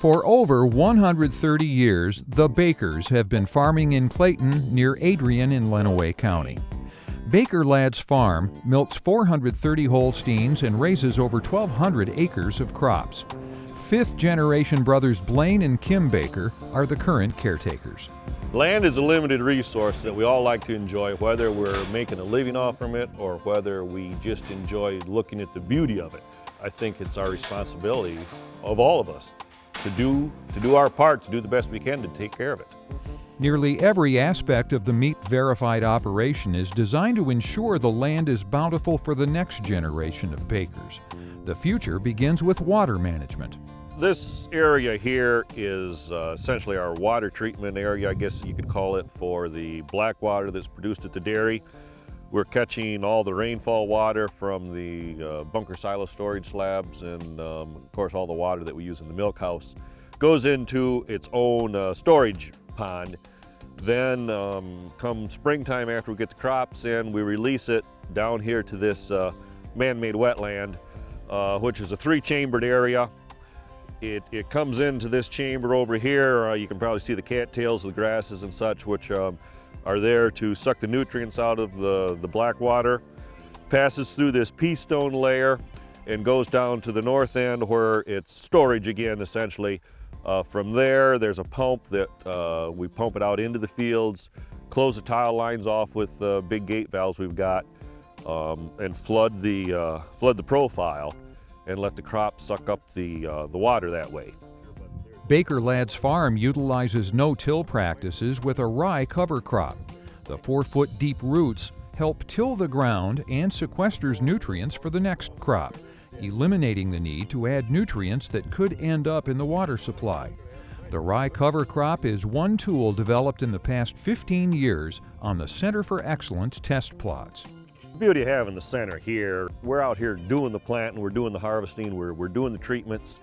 For over 130 years, the Bakers have been farming in Clayton near Adrian in Lenawee County. Bakerlads Farm milks 430 Holsteins and raises over 1,200 acres of crops. Fifth-generation brothers Blaine and Kim Baker are the current caretakers. Land is a limited resource that we all like to enjoy, whether we're making a living off from it or whether we just enjoy looking at the beauty of it. I think it's our responsibility of all of us to do our part, to do the best we can to take care of it. Nearly every aspect of the meat-verified operation is designed to ensure the land is bountiful for the next generation of Bakers. The future begins with water management. This area here is essentially our water treatment area, I guess you could call it, for the black water that's produced at the dairy. We're catching all the rainfall water from the bunker silo storage slabs, and of course all the water that we use in the milk house goes into its own storage pond. Then come springtime, after we get the crops in, we release it down here to this man-made wetland, which is a 3-chambered area. It comes into this chamber over here. You can probably see the cattails of the grasses and such, which are there to suck the nutrients out of the black water. Passes through this pea stone layer and goes down to the north end where it's storage again, essentially. From there, there's a pump that we pump it out into the fields, close the tile lines off with big gate valves we've got, and flood the profile and let the crop suck up the water that way. Bakerlads Farm utilizes no-till practices with a rye cover crop. The 4-foot deep roots help till the ground and sequesters nutrients for the next crop, eliminating the need to add nutrients that could end up in the water supply. The rye cover crop is one tool developed in the past 15 years on the Center for Excellence test plots. The beauty of having the center here, we're out here doing the planting, we're doing the harvesting, we're doing the treatments,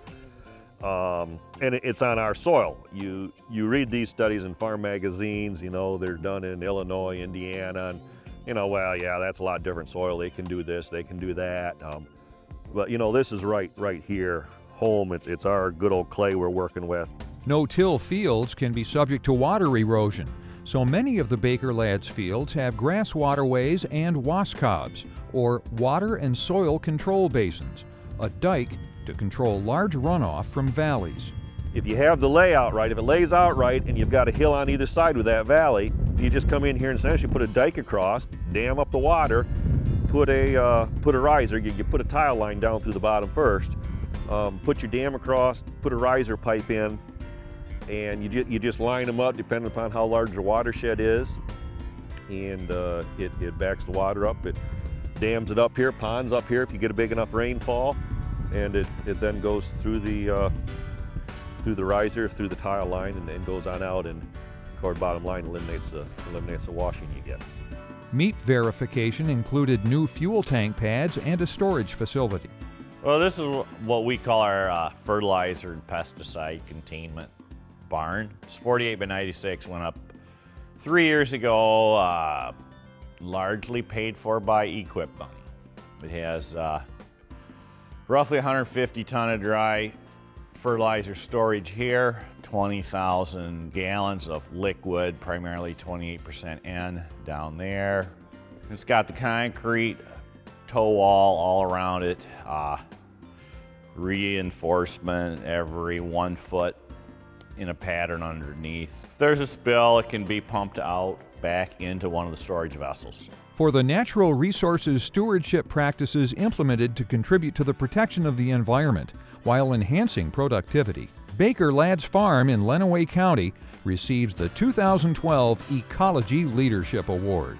and it's on our soil. You read these studies in farm magazines, you know, they're done in Illinois, Indiana, and you know, well, yeah, that's a lot different soil. They can do this, they can do that. But you know, this is right here, home. It's our good old clay we're working with. No-till fields can be subject to water erosion, so many of the Bakerlads fields have grass waterways and wascobs, or water and soil control basins, a dike to control large runoff from valleys. If you have the layout right, if it lays out right and you've got a hill on either side with that valley, you just come in here and essentially put a dike across, dam up the water, put a riser. You put a tile line down through the bottom first, put your dam across, put a riser pipe in, and you just line them up depending upon how large the watershed is, and it backs the water up. It dams it up here, ponds up here if you get a big enough rainfall, and it then goes through the riser, through the tile line, and then goes on out, and of course bottom line eliminates the washing you get. Meat verification included new fuel tank pads and a storage facility. Well, this is what we call our fertilizer and pesticide containment barn. It's 48 by 96, went up 3 years ago, largely paid for by EQIP money. It has roughly 150 ton of dry fertilizer storage here, 20,000 gallons of liquid, primarily 28% N down there. It's got the concrete toe wall all around it, reinforcement every 1 foot in a pattern underneath. If there's a spill, it can be pumped out back into one of the storage vessels. For the natural resources stewardship practices implemented to contribute to the protection of the environment while enhancing productivity, Bakerlads Farm in Lenawee County receives the 2012 Ecology Leadership Award.